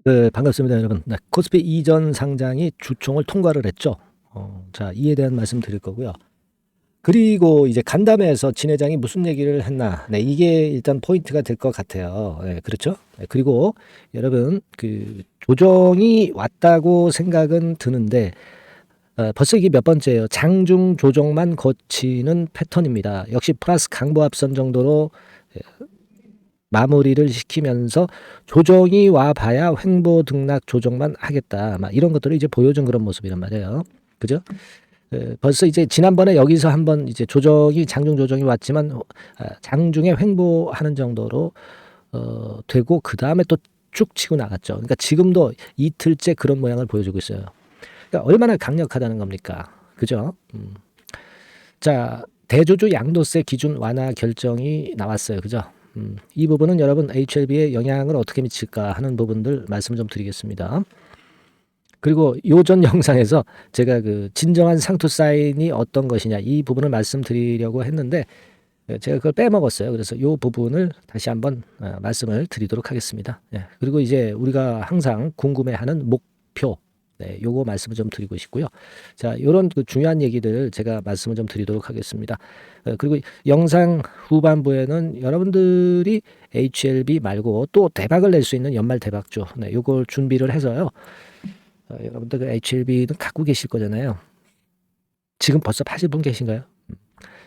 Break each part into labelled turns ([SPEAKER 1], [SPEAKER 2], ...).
[SPEAKER 1] 네, 반갑습니다, 여러분. 네, 코스피 이전 상장이 주총을 통과를 했죠. 자, 이에 대한 말씀 드릴 거고요. 그리고 이제 간담회에서 진 회장이 무슨 얘기를 했나? 네, 이게 일단 포인트가 될 것 같아요. 네, 그렇죠? 네, 그리고 여러분, 그 조정이 왔다고 생각은 드는데, 벌써 이게 몇 번째예요. 장중 조정만 거치는 패턴입니다. 역시 플러스 강보합선 정도로 마무리를 시키면서 조정이 와 봐야 횡보 등락 조정만 하겠다. 막 이런 것들을 이제 보여준 그런 모습이란 말이에요. 그죠? 벌써 이제 지난번에 여기서 한번 이제 조정이 장중 조정이 왔지만 장중에 횡보하는 정도로 되고 그 다음에 또 쭉 치고 나갔죠. 그러니까 지금도 이틀째 그런 모양을 보여주고 있어요. 그러니까 얼마나 강력하다는 겁니까? 그죠? 자, 대조주 양도세 기준 완화 결정이 나왔어요. 그죠? 이 부분은 여러분 HLB에 영향을 어떻게 미칠까 하는 부분들 말씀을 좀 드리겠습니다. 그리고 요전 영상에서 제가 그 진정한 상투 사인이 어떤 것이냐 이 부분을 말씀드리려고 했는데 제가 그걸 빼먹었어요. 그래서 이 부분을 다시 한번 말씀을 드리도록 하겠습니다. 예, 그리고 이제 우리가 항상 궁금해하는 목표, 네, 요거 말씀을 좀 드리고 싶고요. 자, 요런 그 중요한 얘기들 제가 말씀을 좀 드리도록 하겠습니다. 그리고 영상 후반부에는 여러분들이 HLB 말고 또 대박을 낼 수 있는 연말 대박주, 네, 요걸 준비를 해서요. 여러분들 그 HLB는 갖고 계실 거잖아요. 지금 벌써 파실 분 계신가요?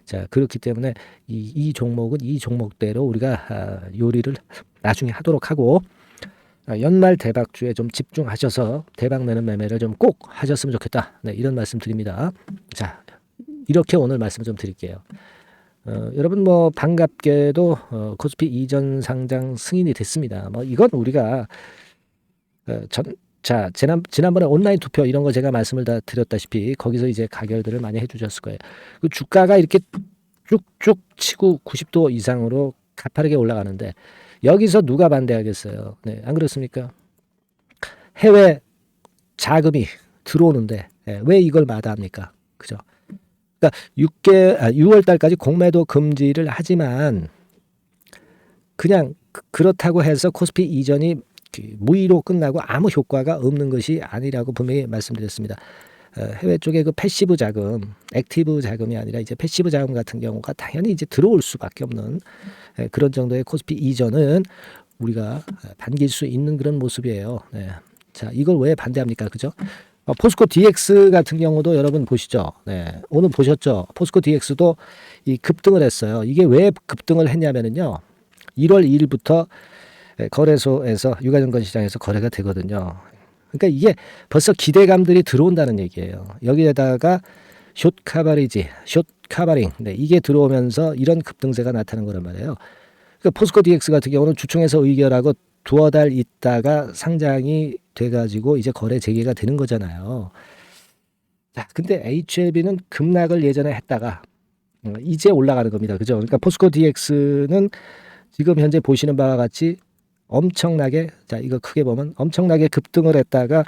[SPEAKER 1] 자, 그렇기 때문에 이 종목은 이 종목대로 우리가 요리를 나중에 하도록 하고 연말 대박주에 좀 집중하셔서 대박 내는 매매를 좀 꼭 하셨으면 좋겠다. 네, 이런 말씀 드립니다. 자, 이렇게 오늘 말씀 좀 드릴게요. 여러분 뭐 반갑게도 코스피 이전 상장 승인이 됐습니다. 뭐 이건 우리가 자, 지난번에 온라인 투표 이런 거 제가 말씀을 다 드렸다시피 거기서 이제 가결들을 많이 해주셨을 거예요. 그 주가가 이렇게 쭉쭉 치고 90도 이상으로 가파르게 올라가는데 여기서 누가 반대하겠어요? 네, 안 그렇습니까? 해외 자금이 들어오는데 왜 이걸 마다합니까? 그죠? 그러니까 6월 달까지 공매도 금지를 하지만 그냥 그렇다고 해서 코스피 이전이 무의로 끝나고 아무 효과가 없는 것이 아니라고 분명히 말씀드렸습니다. 해외 쪽에 그 패시브 자금, 액티브 자금이 아니라 이제 패시브 자금 같은 경우가 당연히 이제 들어올 수밖에 없는 그런 정도의 코스피 이전은 우리가 반길 수 있는 그런 모습이에요. 네. 자, 이걸 왜 반대합니까? 그죠? 포스코 DX 같은 경우도 여러분 보시죠. 네. 오늘 보셨죠? 포스코 DX도 이 급등을 했어요. 이게 왜 급등을 했냐면은요. 1월 2일부터 거래소에서 유가증권 시장에서 거래가 되거든요. 그러니까 이게 벌써 기대감들이 들어온다는 얘기예요. 여기에다가 숏 카바리지, 숏 카바링, 네, 이게 들어오면서 이런 급등세가 나타나는 거란 말이에요. 그러니까 포스코 DX 같은 경우는 주총에서 의결하고 두어 달 있다가 상장이 돼가지고 이제 거래 재개가 되는 거잖아요. 자, 근데 HLB는 급락을 예전에 했다가 이제 올라가는 겁니다. 그죠? 그러니까 포스코 DX는 지금 현재 보시는 바와 같이 엄청나게, 자, 이거 크게 보면 엄청나게 급등을 했다가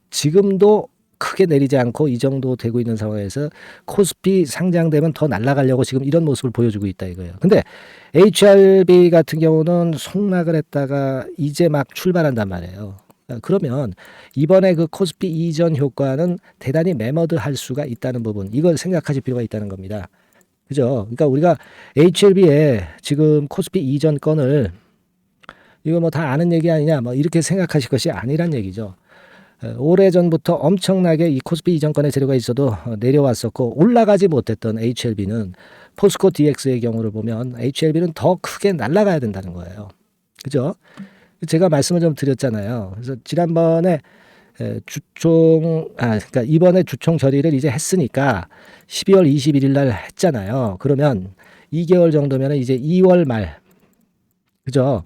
[SPEAKER 1] 지금도 크게 내리지 않고 이 정도 되고 있는 상황에서 코스피 상장되면 더 날아가려고 지금 이런 모습을 보여주고 있다 이거예요. 근데 HRB 같은 경우는 속락을 했다가 이제 막 출발한단 말이에요. 그러면 이번에 그 코스피 이전 효과는 대단히 매머드할 수가 있다는 부분, 이걸 생각하실 필요가 있다는 겁니다. 그죠? 그러니까 우리가 HLB에 지금 코스피 이전 건을 이거 뭐 다 아는 얘기 아니냐 뭐 이렇게 생각하실 것이 아니란 얘기죠. 오래전부터 엄청나게 이 코스피 이전권의 재료가 있어도 내려왔었고 올라가지 못했던 HLB는 포스코 DX의 경우를 보면 HLB는 더 크게 날아가야 된다는 거예요. 그죠? 제가 말씀을 좀 드렸잖아요. 그래서 지난번에 그러니까 이번에 주총 결의를 이제 했으니까 12월 21일 날 했잖아요. 그러면 2개월 정도면 이제 2월 말, 그죠?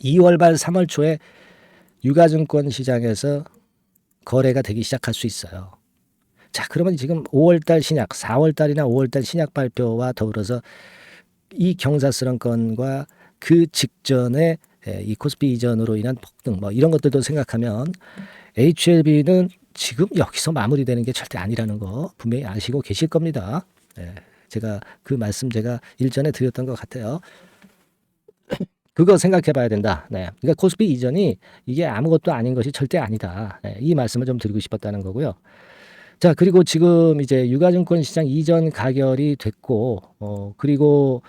[SPEAKER 1] 2월 말 3월 초에 유가증권 시장에서 거래가 되기 시작할 수 있어요. 자, 그러면 지금 5월달 신약, 4월달이나 5월달 신약 발표와 더불어서 이 경사스런 건과 그 직전에 이 코스피 이전으로 인한 폭등 뭐 이런 것들도 생각하면 HLB는 지금 여기서 마무리되는 게 절대 아니라는 거 분명히 아시고 계실 겁니다. 제가 그 말씀 제가 일전에 드렸던 것 같아요. 그거 생각해 봐야 된다. 네. 그러니까 코스피 이전이 이게 아무것도 아닌 것이 절대 아니다. 네. 이 말씀을 좀 드리고 싶었다는 거고요. 자, 그리고 지금 이제 유가증권 시장 이전 가결이 됐고, 그리고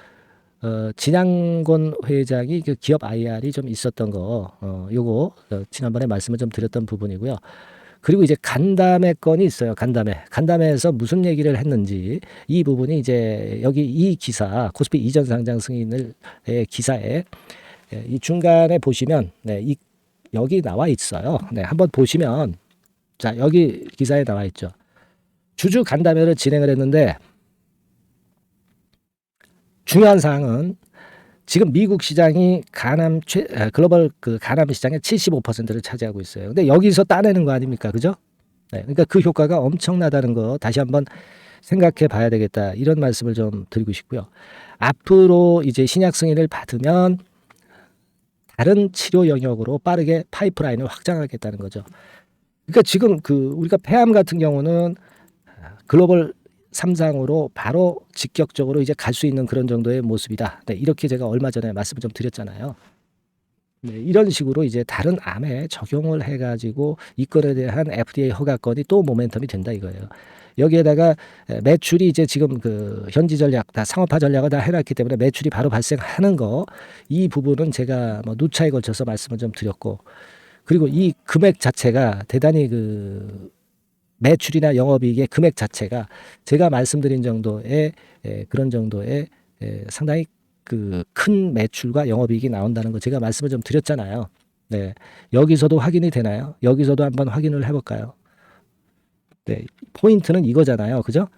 [SPEAKER 1] 진양권 회장이 그 기업 IR이 좀 있었던 거, 요거 지난번에 말씀을 좀 드렸던 부분이고요. 그리고 이제 간담회 건이 있어요. 간담회에서 무슨 얘기를 했는지 이 부분이 이제 여기 이 기사 코스피 이전 상장 승인을 기사에 이 중간에 보시면 네, 여기 나와 있어요. 네, 한번 보시면 자, 여기 기사에 나와 있죠. 주주 간담회를 진행을 했는데 중요한 사항은 지금 미국 시장이 글로벌 그 간암 시장의 75%를 차지하고 있어요. 근데 여기서 따내는 거 아닙니까? 그죠? 네, 그러니까 그 효과가 엄청나다는 거 다시 한번 생각해 봐야 되겠다. 이런 말씀을 좀 드리고 싶고요. 앞으로 이제 신약 승인을 받으면 다른 치료 영역으로 빠르게 파이프라인을 확장하겠다는 거죠. 그러니까 지금 그 우리가 폐암 같은 경우는 글로벌 3상으로 바로 직격적으로 이제 갈 수 있는 그런 정도의 모습이다. 네, 이렇게 제가 얼마 전에 말씀을 좀 드렸잖아요. 네, 이런 식으로 이제 다른 암에 적용을 해가지고 이 건에 대한 FDA 허가건이 또 모멘텀이 된다 이거예요. 여기에다가 매출이 이제 지금 그 현지 전략 다 상업화 전략을 다 해놨기 때문에 매출이 바로 발생하는 거 이 부분은 제가 뭐 누차에 걸쳐서 말씀을 좀 드렸고 그리고 이 금액 자체가 대단히 그 매출이나 영업이익의 금액 자체가 제가 말씀드린 정도의 그런 정도의 상당히 그 큰 매출과 영업이익이 나온다는 거 제가 말씀을 좀 드렸잖아요. 네, 여기서도 확인이 되나요? 여기서도 한번 확인을 해볼까요? 네, 포인트는 이거잖아요, 그죠?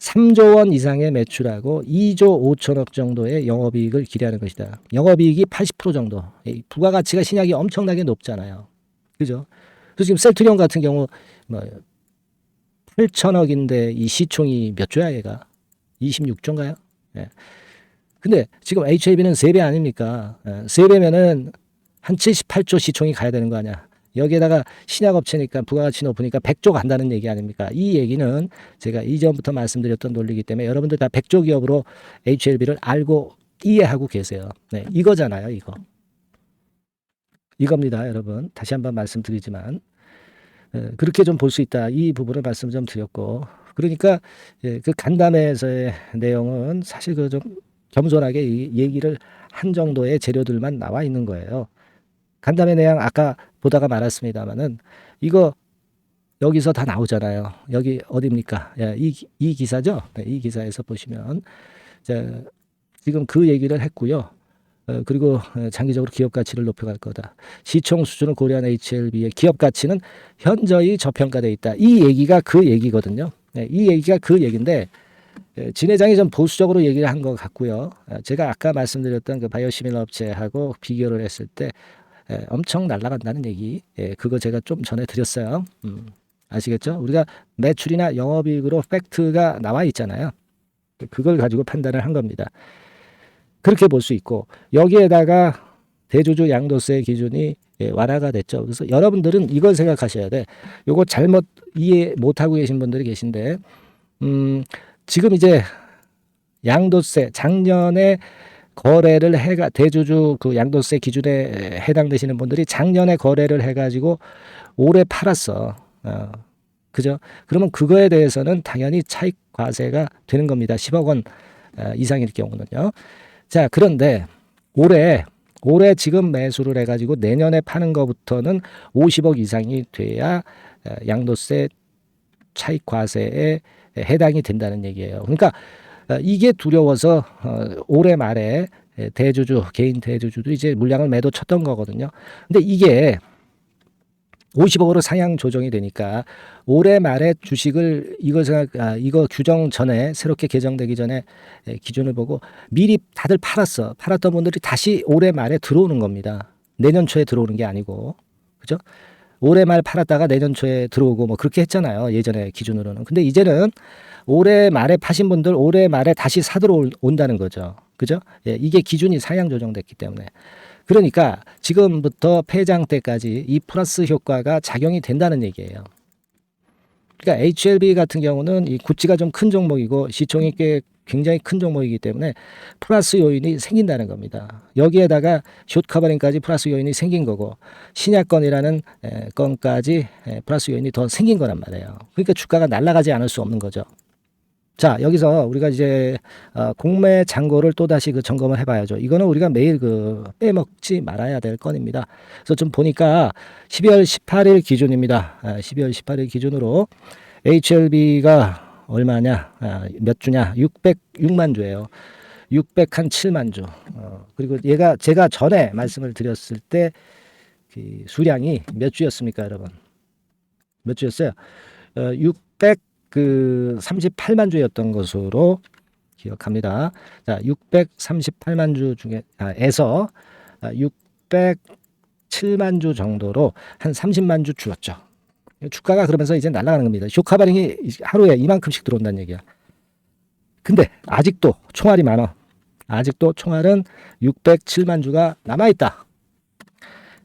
[SPEAKER 1] 3조 원 이상의 매출하고 2조 5천억 정도의 영업이익을 기대하는 것이다. 영업이익이 80% 정도. 부가가치가 신약이 엄청나게 높잖아요, 그죠? 그래서 지금 셀트리온 같은 경우 뭐 8천억인데 이 시총이 몇 조야 얘가? 26조인가요? 예. 근데 지금 HLB는 3배 아닙니까? 3배면은 한 78조 시총이 가야 되는 거 아니야. 여기에다가 신약업체니까 부가가치 높으니까 100조 간다는 얘기 아닙니까? 이 얘기는 제가 이전부터 말씀드렸던 논리이기 때문에 여러분들 다 100조 기업으로 HLB를 알고 이해하고 계세요. 네, 이거잖아요, 이거. 이겁니다, 여러분. 다시 한번 말씀드리지만. 그렇게 좀 볼 수 있다. 이 부분을 말씀 좀 드렸고. 그러니까 그 간담회에서의 내용은 사실 그 좀 겸손하게 얘기를 한 정도의 재료들만 나와 있는 거예요. 간담회 내용 아까 보다가 말았습니다만은 이거 여기서 다 나오잖아요. 여기 어디입니까? 이 기사죠. 네, 이 기사에서 보시면 자, 지금 그 얘기를 했고요. 그리고 장기적으로 기업 가치를 높여갈 거다. 시총 수준을 고려한 HLB의 기업 가치는 현저히 저평가되어 있다. 이 얘기가 그 얘기거든요. 네, 이 얘기가 그 얘기인데 진 회장이 좀 보수적으로 얘기를 한 것 같고요. 제가 아까 말씀드렸던 그 바이오시밀러 업체하고 비교를 했을 때 엄청 날아간다는 얘기, 그거 제가 좀 전해 드렸어요. 아시겠죠? 우리가 매출이나 영업이익으로 팩트가 나와 있잖아요. 그걸 가지고 판단을 한 겁니다. 그렇게 볼 수 있고 여기에다가 대주주 양도세 기준이 완화가 됐죠. 그래서 여러분들은 이걸 생각하셔야 돼. 요거 잘못 이해 못하고 계신 분들이 계신데 지금 이제 양도세 작년에 거래를 해가 대주주 그 양도세 기준에 해당되시는 분들이 작년에 거래를 해가지고 올해 팔았어. 그죠? 그러면 그거에 대해서는 당연히 차익 과세가 되는 겁니다. 10억 원 이상일 경우는요. 자, 그런데 올해 지금 매수를 해가지고 내년에 파는 것부터는 50억 이상이 돼야 양도세 차익 과세에 해당이 된다는 얘기예요. 그러니까 이게 두려워서 올해 말에 개인 대주주들이 이제 물량을 매도 쳤던 거거든요. 근데 이게 50억으로 상향 조정이 되니까 올해 말에 주식을 이거 규정 전에 새롭게 개정되기 전에 기준을 보고 미리 다들 팔았던 분들이 다시 올해 말에 들어오는 겁니다. 내년 초에 들어오는 게 아니고, 그죠? 올해 말 팔았다가 내년 초에 들어오고 뭐 그렇게 했잖아요, 예전에 기준으로는. 근데 이제는 올해 말에 파신 분들 올해 말에 다시 사들어온다는 거죠, 그죠? 이게 기준이 상향 조정됐기 때문에. 그러니까 지금부터 폐장 때까지 이 플러스 효과가 작용이 된다는 얘기예요. 그러니까 HLB 같은 경우는 이 구찌가 좀 큰 종목이고 시총이 꽤 굉장히 큰 종목이기 때문에 플러스 요인이 생긴다는 겁니다. 여기에다가 숏 커버링까지 플러스 요인이 생긴 거고 신약건이라는 건까지 플러스 요인이 더 생긴 거란 말이에요. 그러니까 주가가 날아가지 않을 수 없는 거죠. 자, 여기서 우리가 이제 공매 잔고를 또 다시 그 점검을 해봐야죠. 이거는 우리가 매일 그 빼먹지 말아야 될 건입니다. 그래서 좀 보니까 12월 18일 기준입니다. 12월 18일 기준으로 HLB가 얼마냐, 몇 주냐, 606만 주예요. 607만 주. 그리고 얘가 제가 전에 말씀을 드렸을 때 그 수량이 몇 주였습니까, 여러분? 몇 주였어요? 638만 주였던 것으로 기억합니다. 자, 638만 주 중에 에서 607만 주 정도로 한 30만 주 줄었죠. 주가가 그러면서 이제 날아가는 겁니다. 쇼카바링이 하루에 이만큼씩 들어온다는 얘기야. 근데 아직도 총알이 많아. 아직도 총알은 607만 주가 남아있다.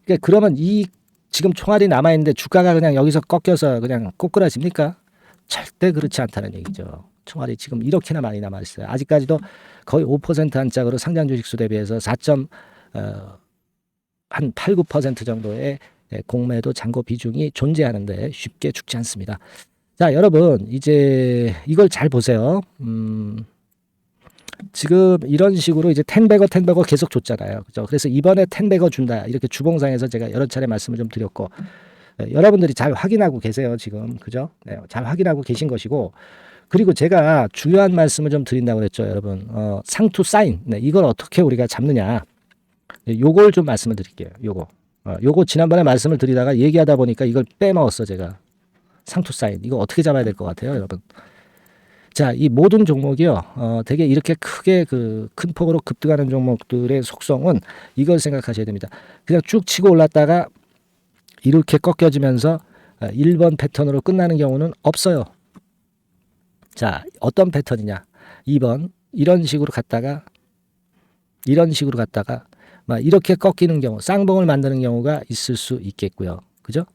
[SPEAKER 1] 그러니까 그러면 이 지금 총알이 남아있는데 주가가 그냥 여기서 꺾여서 그냥 꼬꾸라집니까? 절대 그렇지 않다는 얘기죠. 총알이 지금 이렇게나 많이 남아있어요. 아직까지도 거의 5% 한짝으로 상장 주식수 대비해서 4.한 8, 9% 정도의 공매도 잔고 비중이 존재하는데 쉽게 죽지 않습니다. 자, 여러분 이제 이걸 잘 보세요. 지금 이런 식으로 이제 텐베거 계속 줬잖아요. 그죠? 그래서 이번에 텐베거 준다. 이렇게 주봉상에서 제가 여러 차례 말씀을 좀 드렸고 여러분들이 잘 확인하고 계세요, 지금. 그죠? 네, 잘 확인하고 계신 것이고 그리고 제가 중요한 말씀을 좀 드린다고 그랬죠, 여러분. 상투 사인. 네, 이걸 어떻게 우리가 잡느냐. 요걸 좀 말씀을 드릴게요. 요거 지난번에 말씀을 드리다가 얘기하다 보니까 이걸 빼먹었어, 제가. 상투 사인. 이거 어떻게 잡아야 될 것 같아요, 여러분? 자, 이 모든 종목이요. 되게 이렇게 크게 그 큰 폭으로 급등하는 종목들의 속성은 이걸 생각하셔야 됩니다. 그냥 쭉 치고 올랐다가 이렇게 꺾여지면서 1번 패턴으로 끝나는 경우는 없어요. 자, 어떤 패턴이냐? 2번 이런 식으로 갔다가 막 이렇게 꺾이는 경우, 쌍봉을 만드는 경우가 있을 수 있겠고요. 그죠?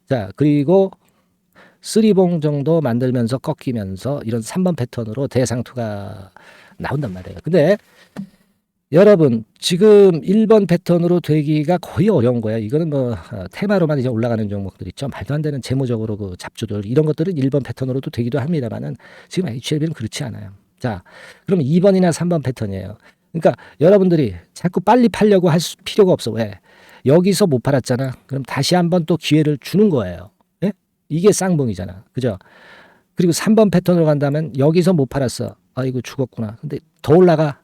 [SPEAKER 1] 자, 그리고 3봉 정도 만들면서 꺾이면서 이런 3번 패턴으로 대상투가 나온단 말이에요. 근데 여러분 지금 1번 패턴으로 되기가 거의 어려운 거예요. 이거는 뭐 테마로만 이제 올라가는 종목들 있죠. 말도 안 되는 재무적으로 그 잡주들 이런 것들은 1번 패턴으로도 되기도 합니다만은 지금 HLB는 그렇지 않아요. 자, 그럼 2번이나 3번 패턴이에요. 그러니까 여러분들이 자꾸 빨리 팔려고 할 필요가 없어. 왜? 여기서 못 팔았잖아. 그럼 다시 한번 또 기회를 주는 거예요. 예? 이게 쌍봉이잖아. 그죠? 그리고 3번 패턴으로 간다면 여기서 못 팔았어. 아이고 죽었구나. 근데 더 올라가.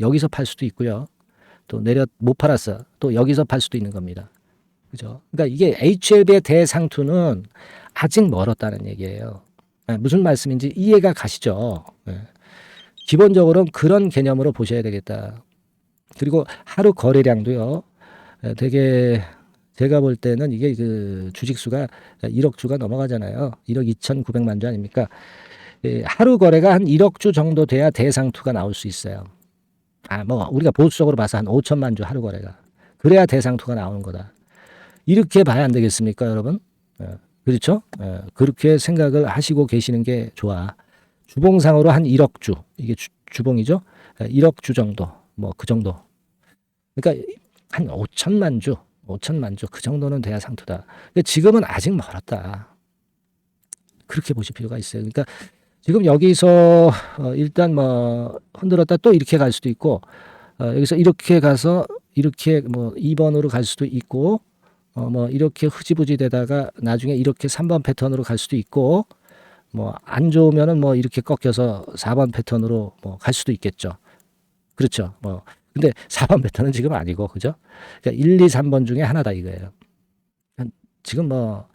[SPEAKER 1] 여기서 팔 수도 있고요. 또 내려 못 팔았어. 또 여기서 팔 수도 있는 겁니다. 그죠? 그러니까 이게 HLB의 대상투는 아직 멀었다는 얘기예요. 무슨 말씀인지 이해가 가시죠? 기본적으로는 그런 개념으로 보셔야 되겠다. 그리고 하루 거래량도요. 되게 제가 볼 때는 이게 그 주식수가 1억 주가 넘어가잖아요. 1억 2,900만 주 아닙니까? 하루 거래가 한 1억 주 정도 돼야 대상투가 나올 수 있어요. 뭐 우리가 보수적으로 봐서 한 5천만 주 하루 거래가. 그래야 대상투가 나오는 거다. 이렇게 봐야 안 되겠습니까, 여러분? 그렇죠? 그렇게 생각을 하시고 계시는 게 좋아. 주봉상으로 한 1억 주. 이게 주봉이죠? 1억 주 정도. 뭐 그 정도. 그러니까 한 5천만 주. 그 정도는 돼야 상투다. 근데 지금은 아직 멀었다. 그렇게 보실 필요가 있어요. 그러니까 지금 여기서 일단 뭐 흔들었다 또 이렇게 갈 수도 있고 여기서 이렇게 가서 이렇게 뭐 2번으로 갈 수도 있고 뭐 이렇게 흐지부지 되다가 나중에 이렇게 3번 패턴으로 갈 수도 있고 뭐 안 좋으면은 뭐 이렇게 꺾여서 4번 패턴으로 뭐 갈 수도 있겠죠. 그렇죠. 뭐 근데 4번 패턴은 지금 아니고 그죠? 그러니까 1, 2, 3번 중에 하나다 이거예요. 지금 뭐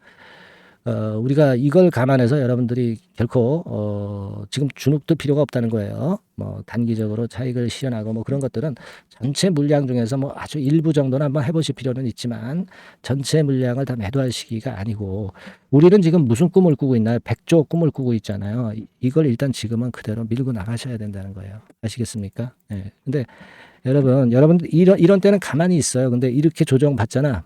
[SPEAKER 1] 우리가 이걸 감안해서 여러분들이 결코 지금 주눅도 필요가 없다는 거예요. 뭐 단기적으로 차익을 실현하고 뭐 그런 것들은 전체 물량 중에서 뭐 아주 일부 정도는 한번 해보실 필요는 있지만 전체 물량을 다 매도할 시기가 아니고 우리는 지금 무슨 꿈을 꾸고 있나요? 100조 꿈을 꾸고 있잖아요. 이걸 일단 지금은 그대로 밀고 나가셔야 된다는 거예요. 아시겠습니까? 네. 근데 여러분들 이런 때는 가만히 있어요. 근데 이렇게 조정 받잖아.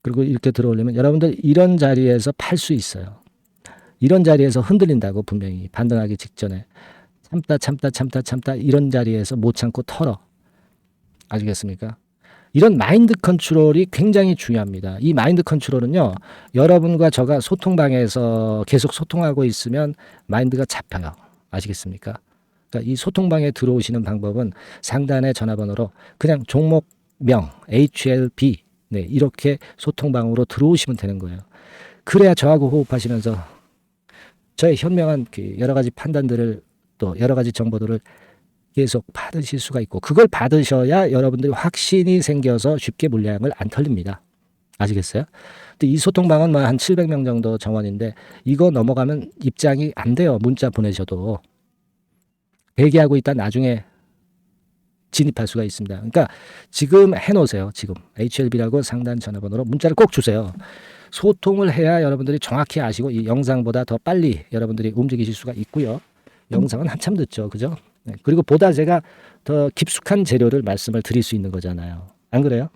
[SPEAKER 1] 그리고 이렇게 들어올리면 여러분들 이런 자리에서 팔 수 있어요. 이런 자리에서 흔들린다고 분명히 반등하기 직전에. 참다 이런 자리에서 못 참고 털어. 아시겠습니까? 이런 마인드 컨트롤이 굉장히 중요합니다. 이 마인드 컨트롤은요, 여러분과 저가 소통방에서 계속 소통하고 있으면 마인드가 잡혀요. 아시겠습니까? 그러니까 이 소통방에 들어오시는 방법은 상단의 전화번호로 그냥 종목명 HLB 네, 이렇게 소통방으로 들어오시면 되는 거예요. 그래야 저하고 호흡하시면서 저의 현명한 그 여러 가지 판단들을 또 여러 가지 정보들을 계속 받으실 수가 있고 그걸 받으셔야 여러분들이 확신이 생겨서 쉽게 물량을 안 털립니다. 아시겠어요? 근데 이 소통방은 뭐 한 700명 정도 정원인데 이거 넘어가면 입장이 안 돼요. 문자 보내셔도. 대기하고 있다 나중에 진입할 수가 있습니다. 그러니까 지금 해놓으세요. 지금 HLB라고 상단 전화번호로 문자를 꼭 주세요. 소통을 해야 여러분들이 정확히 아시고 이 영상보다 더 빨리 여러분들이 움직이실 수가 있고요. 영상은 한참 듣죠. 그죠? 네. 그리고 보다 제가 더 깊숙한 재료를 말씀을 드릴 수 있는 거잖아요. 안 그래요?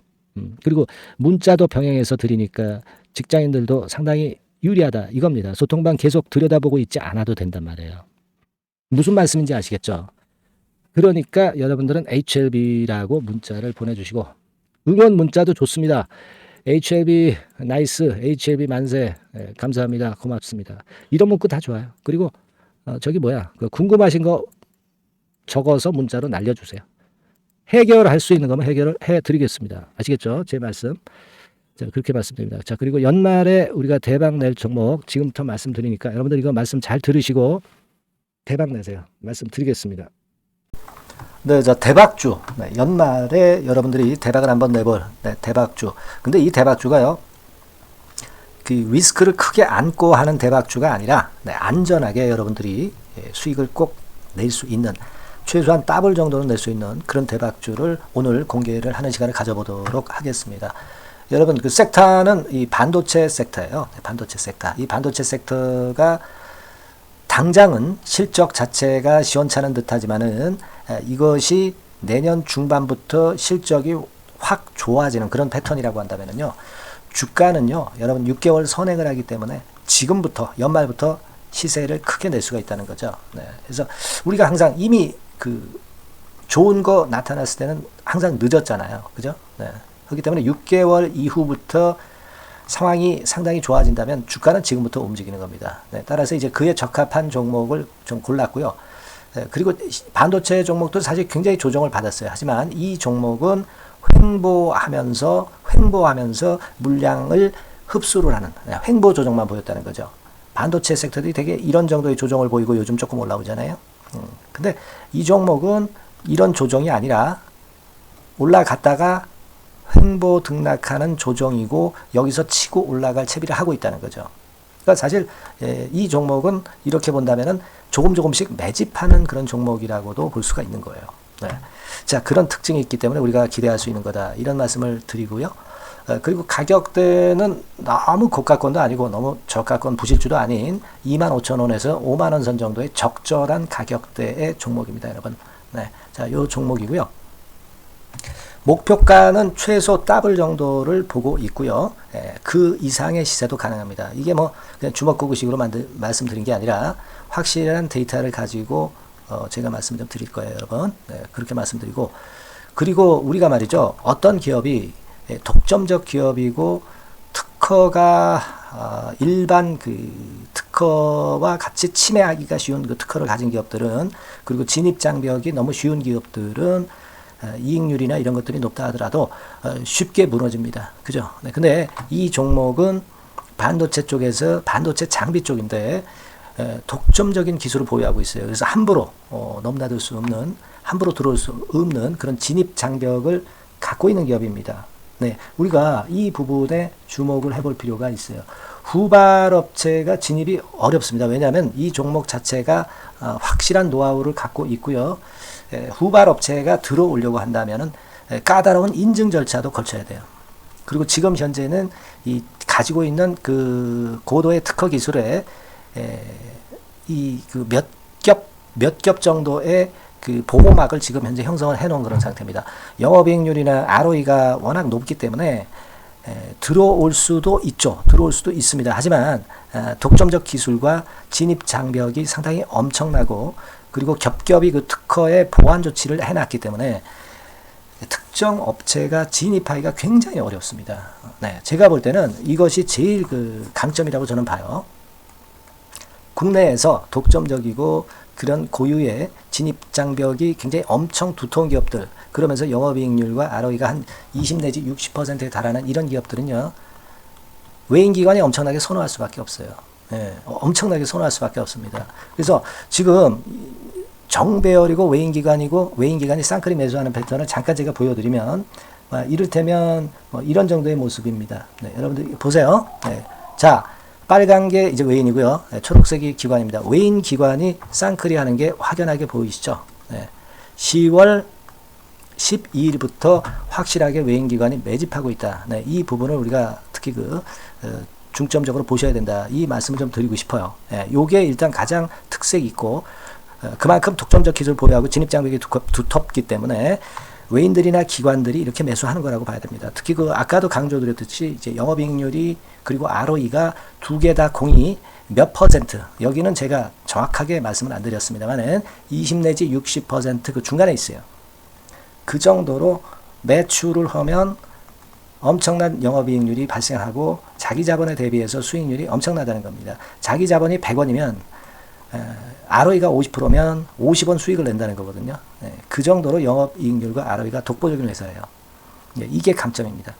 [SPEAKER 1] 그리고 문자도 병행해서 드리니까 직장인들도 상당히 유리하다 이겁니다. 소통방 계속 들여다보고 있지 않아도 된단 말이에요. 무슨 말씀인지 아시겠죠? 그러니까 여러분들은 HLB라고 문자를 보내주시고 응원 문자도 좋습니다. HLB 나이스, HLB 만세, 감사합니다, 고맙습니다. 이런 문구 다 좋아요. 그리고 저기 뭐야, 그 궁금하신 거 적어서 문자로 날려주세요. 해결할 수 있는 거면 해결을 해드리겠습니다. 아시겠죠? 제 말씀. 자, 그렇게 말씀드립니다. 자, 그리고 연말에 우리가 대박 낼 종목 지금부터 말씀드리니까 여러분들 이거 말씀 잘 들으시고 대박 내세요. 말씀드리겠습니다. 네, 자, 대박주. 네, 연말에 여러분들이 대박을 한번 내볼, 네, 대박주. 근데 이 대박주가요, 그 리스크를 크게 안고 하는 대박주가 아니라, 네, 안전하게 여러분들이 수익을 꼭 낼 수 있는, 최소한 더블 정도는 낼 수 있는 그런 대박주를 오늘 공개를 하는 시간을 가져보도록 하겠습니다. 여러분, 그 섹터는 이 반도체 섹터예요. 네, 반도체 섹터. 이 반도체 섹터가 당장은 실적 자체가 시원찮은 듯하지만은 이것이 내년 중반부터 실적이 확 좋아지는 그런 패턴이라고 한다면요. 주가는요, 여러분 6개월 선행을 하기 때문에 지금부터 연말부터 시세를 크게 낼 수가 있다는 거죠. 네. 그래서 우리가 항상 이미 그 좋은 거 나타났을 때는 항상 늦었잖아요. 그죠? 네. 그렇기 때문에 6개월 이후부터 상황이 상당히 좋아진다면 주가는 지금부터 움직이는 겁니다. 네, 따라서 이제 그에 적합한 종목을 좀 골랐고요. 네, 그리고 반도체 종목도 사실 굉장히 조정을 받았어요. 하지만 이 종목은 횡보하면서 물량을 흡수를 하는 횡보 조정만 보였다는 거죠. 반도체 섹터들이 되게 이런 정도의 조정을 보이고 요즘 조금 올라오잖아요. 근데 이 종목은 이런 조정이 아니라 올라갔다가 횡보 등락하는 조정이고 여기서 치고 올라갈 채비를 하고 있다는 거죠. 그러니까 사실 이 종목은 이렇게 본다면은 조금씩 매집하는 그런 종목이라고도 볼 수가 있는 거예요. 네. 자, 그런 특징이 있기 때문에 우리가 기대할 수 있는 거다. 이런 말씀을 드리고요. 그리고 가격대는 너무 고가권도 아니고 너무 저가권 부실주도 아닌 25,000원에서 50,000원 선 정도의 적절한 가격대의 종목입니다, 여러분. 네. 자, 요 종목이고요. 목표가는 최소 더블 정도를 보고 있고요. 그 이상의 시세도 가능합니다. 이게 뭐 그냥 주먹구구식으로 말씀드린 게 아니라 확실한 데이터를 가지고 제가 말씀 좀 드릴 거예요, 여러분. 네, 그렇게 말씀드리고, 그리고 우리가 말이죠, 어떤 기업이 독점적 기업이고 특허가 일반 그 특허와 같이 침해하기가 쉬운 그 특허를 가진 기업들은, 그리고 진입 장벽이 너무 쉬운 기업들은 이익률이나 이런 것들이 높다 하더라도 쉽게 무너집니다. 그죠? 네, 근데 이 종목은 반도체 쪽에서 반도체 장비 쪽인데 독점적인 기술을 보유하고 있어요. 그래서 함부로 넘나들 수 없는, 함부로 들어올 수 없는 그런 진입 장벽을 갖고 있는 기업입니다. 네, 우리가 이 부분에 주목을 해볼 필요가 있어요. 후발업체가 진입이 어렵습니다. 왜냐하면 이 종목 자체가 확실한 노하우를 갖고 있고요. 후발업체가 들어오려고 한다면은 까다로운 인증 절차도 거쳐야 돼요. 그리고 지금 현재는 이 가지고 있는 그 고도의 특허 기술에 이 그 몇 겹 정도의 그 보호막을 지금 현재 형성을 해놓은 그런 상태입니다. 영업이익률이나 ROE가 워낙 높기 때문에 들어올 수도 있죠. 들어올 수도 있습니다. 하지만 독점적 기술과 진입 장벽이 상당히 엄청나고, 그리고 겹겹이 그 특허의 보완 조치를 해놨기 때문에 특정 업체가 진입하기가 굉장히 어렵습니다. 네, 제가 볼 때는 이것이 제일 그 강점이라고 저는 봐요. 국내에서 독점적이고 그런 고유의 진입 장벽이 굉장히 엄청 두터운 기업들, 그러면서 영업이익률과 ROE가 한 20 내지 60%에 달하는 이런 기업들은요, 외인기관이 엄청나게 선호할 수밖에 없어요. 예, 엄청나게 선호할 수밖에 없습니다. 그래서 지금 정배열이고 외인기관이고 외인기관이 쌍끌이 매수하는 패턴을 잠깐 제가 보여드리면 이를테면 이런 정도의 모습입니다. 네, 여러분들 보세요. 네, 자, 빨간 게 이제 외인이고요. 네, 초록색이 기관입니다. 외인 기관이 쌍끌이 하는 게 확연하게 보이시죠? 네, 10월 12일부터 확실하게 외인 기관이 매집하고 있다. 네, 이 부분을 우리가 특히 중점적으로 보셔야 된다. 이 말씀을 좀 드리고 싶어요. 예, 요게 일단 가장 특색이 있고, 그만큼 독점적 기술을 보유하고 진입장벽이 두텁기 때문에 외인들이나 기관들이 이렇게 매수하는 거라고 봐야 됩니다. 특히 아까도 강조드렸듯이 이제 영업이익률이 그리고 ROE가 두 개 다 공이 몇 퍼센트, 여기는 제가 정확하게 말씀을 안 드렸습니다만은 20 내지 60% 그 중간에 있어요. 그 정도로 매출을 하면 엄청난 영업이익률이 발생하고 자기 자본에 대비해서 수익률이 엄청나다는 겁니다. 자기 자본이 100원이면 ROE가 50%면 50원 수익을 낸다는 거거든요. 네, 그 정도로 영업이익률과 ROE가 독보적인 회사예요. 네, 이게 강점입니다.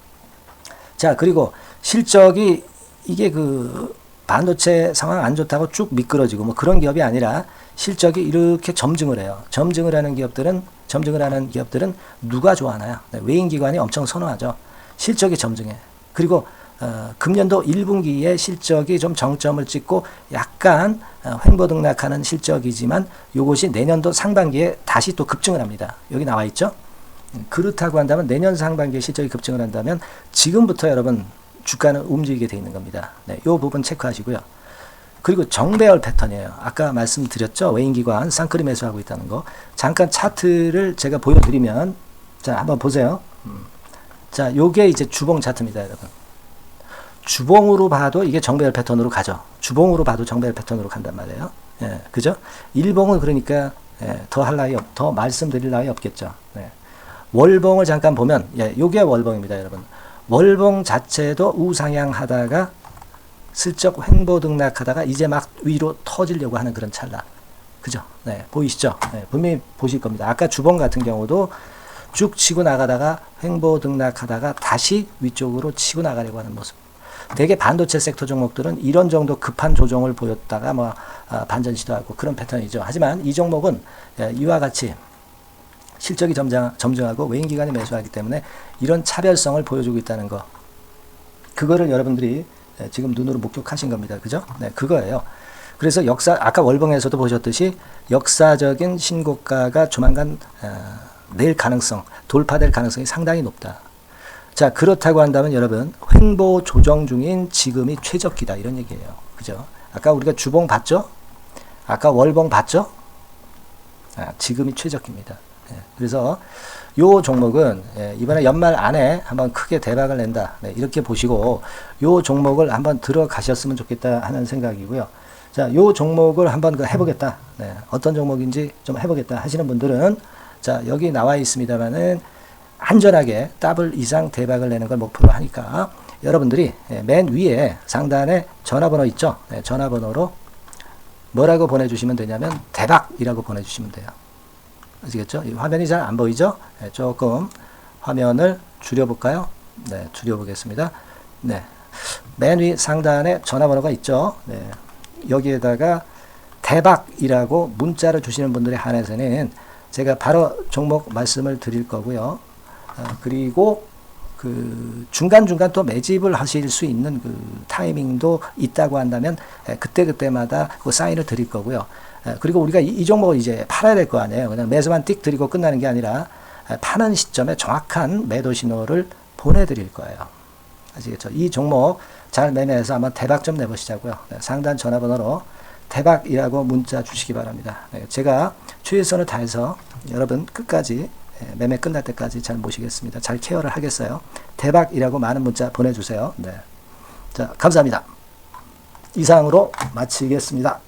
[SPEAKER 1] 자, 그리고 실적이 이게 그 반도체 상황 안 좋다고 쭉 미끄러지고 뭐 그런 기업이 아니라 실적이 이렇게 점증을 해요. 점증을 하는 기업들은 누가 좋아하나요? 네, 외인기관이 엄청 선호하죠. 실적이 점증해. 그리고 금년도 1분기에 실적이 좀 정점을 찍고 약간 횡보등락하는 실적이지만 이것이 내년도 상반기에 다시 또 급증을 합니다. 여기 나와 있죠. 그렇다고 한다면 내년 상반기에 실적이 급증을 한다면 지금부터 여러분 주가는 움직이게 돼 있는 겁니다. 네, 이 부분 체크하시고요. 그리고 정배열 패턴이에요. 아까 말씀드렸죠. 외인기관 쌍끌이 매수하고 있다는 거. 잠깐 차트를 제가 보여드리면, 자, 한번 보세요. 자, 요게 이제 주봉 차트입니다, 여러분. 주봉으로 봐도 이게 정배열 패턴으로 가죠. 주봉으로 봐도 정배열 패턴으로 간단 말이에요. 예, 그죠? 일봉은 그러니까 더 할 나위 더 말씀드릴 나위 없겠죠. 네. 월봉을 잠깐 보면, 예, 요게 월봉입니다, 여러분. 월봉 자체도 우상향 하다가 슬쩍 횡보등락하다가 이제 막 위로 터지려고 하는 그런 찰나. 그죠? 네, 보이시죠? 네, 분명히 보실 겁니다. 아까 주봉 같은 경우도 쭉 치고 나가다가 횡보등락하다가 다시 위쪽으로 치고 나가려고 하는 모습. 대개 반도체 섹터 종목들은 이런 정도 급한 조정을 보였다가 반전 시도하고 그런 패턴이죠. 하지만 이 종목은 이와 같이 실적이 점증하고 외인기관이 매수하기 때문에 이런 차별성을 보여주고 있다는 거. 그거를 여러분들이 지금 눈으로 목격하신 겁니다. 그죠? 네, 그거예요. 그래서 아까 월봉에서도 보셨듯이 역사적인 신고가가 조만간 낼 가능성, 돌파될 가능성이 상당히 높다. 자, 그렇다고 한다면 여러분, 횡보 조정 중인 지금이 최적기다. 이런 얘기예요. 그죠? 아까 우리가 주봉 봤죠? 아까 월봉 봤죠? 지금이 최적기입니다. 그래서 요 종목은 이번에 연말 안에 한번 크게 대박을 낸다. 네, 이렇게 보시고 요 종목을 한번 들어가셨으면 좋겠다 하는 생각이고요. 자, 요 종목을 한번 해보겠다. 네, 어떤 종목인지 좀 해보겠다 하시는 분들은 자, 여기 나와 있습니다만은 안전하게 더블 이상 대박을 내는 걸 목표로 하니까 여러분들이 맨 위에 상단에 전화번호 있죠? 네, 전화번호로 뭐라고 보내주시면 되냐면 대박이라고 보내주시면 돼요. 아시겠죠? 이 화면이 잘 안 보이죠? 네, 조금 화면을 줄여볼까요? 네, 줄여보겠습니다. 네, 맨 위 상단에 전화번호가 있죠? 네, 여기에다가 대박이라고 문자를 주시는 분들에 한해서는 제가 바로 종목 말씀을 드릴 거고요. 그리고 그 중간중간 또 매집을 하실 수 있는 그 타이밍도 있다고 한다면 그때마다 그 사인을 드릴 거고요. 그리고 우리가 이 종목을 이제 팔아야 될 거 아니에요. 그냥 매수만 띡 드리고 끝나는 게 아니라 파는 시점에 정확한 매도 신호를 보내드릴 거예요. 아시겠죠? 이 종목 잘 매매해서 한번 대박 좀 내보시자고요. 상단 전화번호로 대박이라고 문자 주시기 바랍니다. 제가 최선을 다해서 여러분 끝까지 매매 끝날 때까지 잘 모시겠습니다. 잘 케어를 하겠어요. 대박이라고 많은 문자 보내주세요. 네. 자, 감사합니다. 이상으로 마치겠습니다.